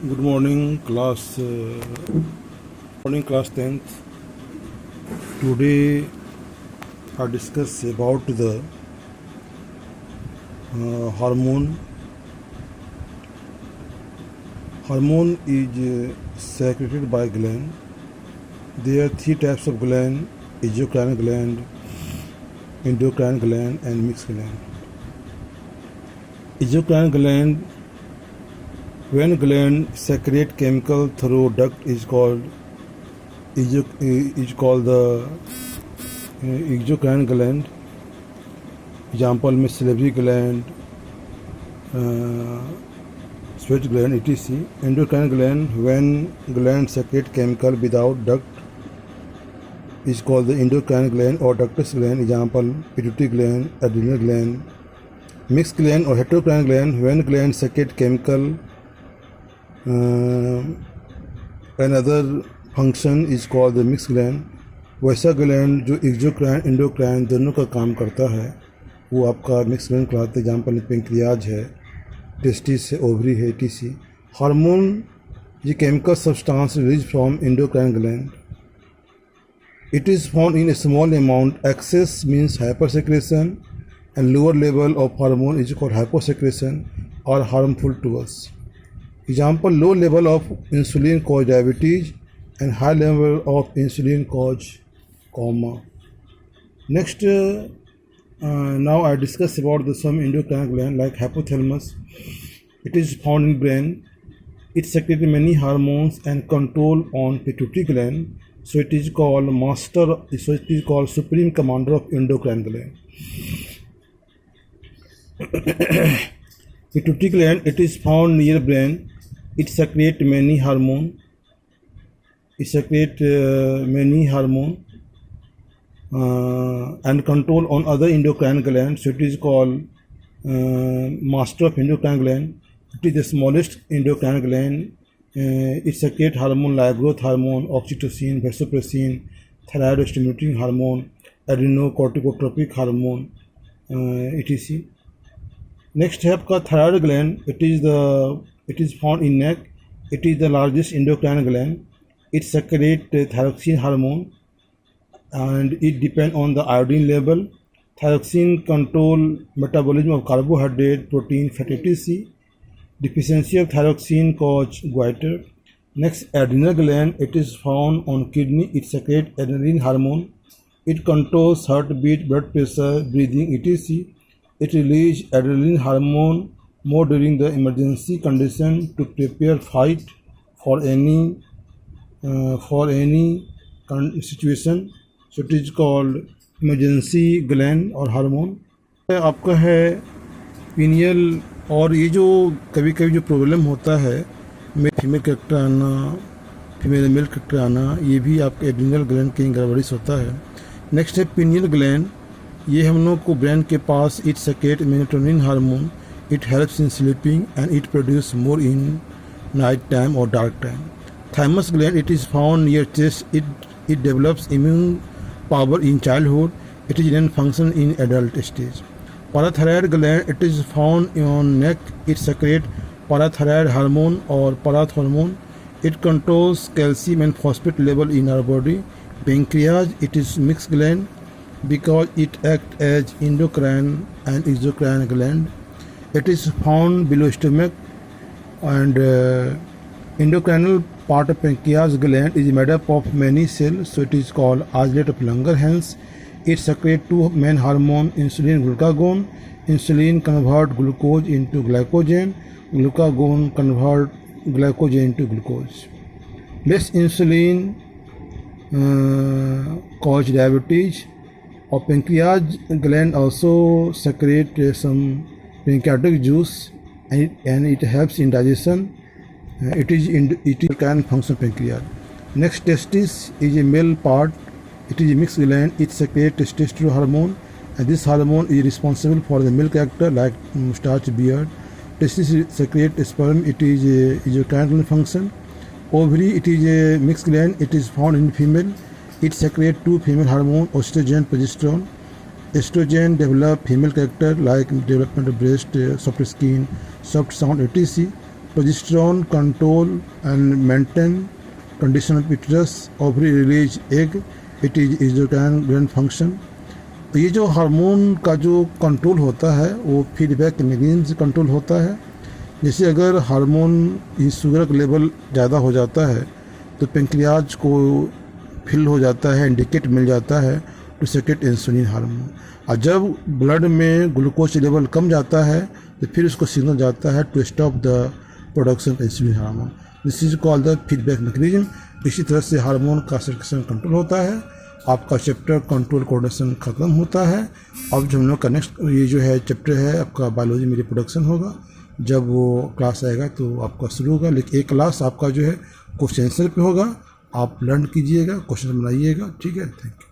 Good morning, class 10th. Today I discuss about the hormone. Hormone is secreted by gland. There are three types of gland: exocrine gland, endocrine gland, and mixed gland. Exocrine gland, when gland secrete chemical through duct, is called the exocrine gland. Example में salivary gland, sweat gland, etc. Endocrine gland, when gland secrete chemical without duct, is called the endocrine gland or ductless gland. Example pituitary gland, adrenal gland. Mixed gland or heterocrine gland, when gland secrete chemical another function, is called the mixed gland. वैसा gland जो exocrine endocrine दोनों का काम करता है वो आपका mix gland कहलाता है. एग्जाम्पल पेंक्रियाज है, टेस्टिस है, ओवरी है, etc. हार्मोन ये chemical substance release from endocrine gland. It is found in a small amount. Excess means hypersecretion, and lower level of hormone is called hyposecretion or harmful to us. Example, low level of insulin cause diabetes and high level of insulin cause coma. Next, now I discuss about some endocrine gland like hypothalamus. It is found in brain. It secretes many hormones and control on pituitary gland. So it is called supreme commander of endocrine gland. Pituitary gland, it is found near brain. It secretes many hormones. And control on other endocrine glands. So it is called master of endocrine gland. It is the smallest endocrine gland. It secretes hormone like growth hormone, oxytocin, vasopressin, thyroid stimulating hormone, adrenocorticotropic hormone, etc. Next है आपका thyroid gland. It is found in neck. It is the largest endocrine gland. It secretes thyroxine hormone and it depends on the iodine level. Thyroxine control metabolism of carbohydrate, protein, fat, etc. Deficiency of thyroxine cause goiter. Next, adrenal gland. It is found on kidney. It secretes adrenaline hormone. It controls heartbeat, blood pressure, breathing, etc. It releases adrenaline hormone more during the emergency condition to prepare fight for any situation. So it is called emergency gland or hormone. आपका है pineal. और ये जो कभी कभी जो problem होता है फीमेल कैरेक्टर आना, फीमेल मेल कैरेक्टर आना, ये भी आपके एड्रिनल ग्लैंड की गड़बड़ी से होता है. नेक्स्ट है पिनियल ग्लैंड. ये हम लोग को ब्रेन के पास it secrete melatonin hormone. It helps in sleeping and it produce more in night time और dark time. Thymus gland. It is found near chest. It develops immune power in childhood. It is then function in adult stage. Parathyroid gland. It is found on neck. It secretes parathyroid hormone or parathormone. It controls calcium and phosphate level in our body. Pancreas. It is mixed gland because it acts as endocrine and exocrine gland. It is found below stomach, and endocrinal part of pancreas gland is made up of many cells. So it is called islet of Langerhans. It secretes two main hormones, insulin and glucagon. Insulin converts glucose into glycogen. Glucagon converts glycogen into glucose. Less insulin causes diabetes. Or pancreas gland also secretes some pancreatic juice and it helps in digestion. It can function pancreas. Next, testis is a male part. It is a mixed gland. It secretes testosterone hormone, and this hormone is responsible for the male character like moustache, beard. Testis secretes sperm. It is a exocrine function. Ovary. It is a mixed gland. It is found in female. It secretes two female hormones, estrogen, progesterone. Estrogen develop female character like development of breast, soft skin, soft sound, etc. progesterone control and maintain condition of uterus, ovary release egg, it is endocrine gland function। तो ये जो hormone का जो control होता है वो feedback mechanism से control होता है। जैसे अगर हार्मोन ये शुगर का लेवल ज़्यादा हो जाता है तो पेंक्रियाज को फिल हो जाता है, इंडिकेट मिल जाता है टू सेक्रेट इंसुलिन हार्मोन। और जब ब्लड में ग्लूकोज लेवल कम जाता है तो फिर उसको सिग्नल जाता है to stop the production of insulin hormone. This is called the feedback mechanism. इसी तरह से हार्मोन का सेक्रेशन कंट्रोल होता है। आपका चैप्टर कंट्रोल कोऑर्डिनेशन ख़त्म होता है। अब जो हम लोग का नेक्स्ट ये जो है चैप्टर है आपका बायोलॉजी में रिप्रोडक्शन होगा। जब वो क्लास आएगा तो आपका शुरू होगा, लेकिन एक क्लास आपका जो है क्वेश्चन आंसर पे होगा। आप लर्न कीजिएगा, क्वेश्चन बनाइएगा। ठीक है, थैंक यू।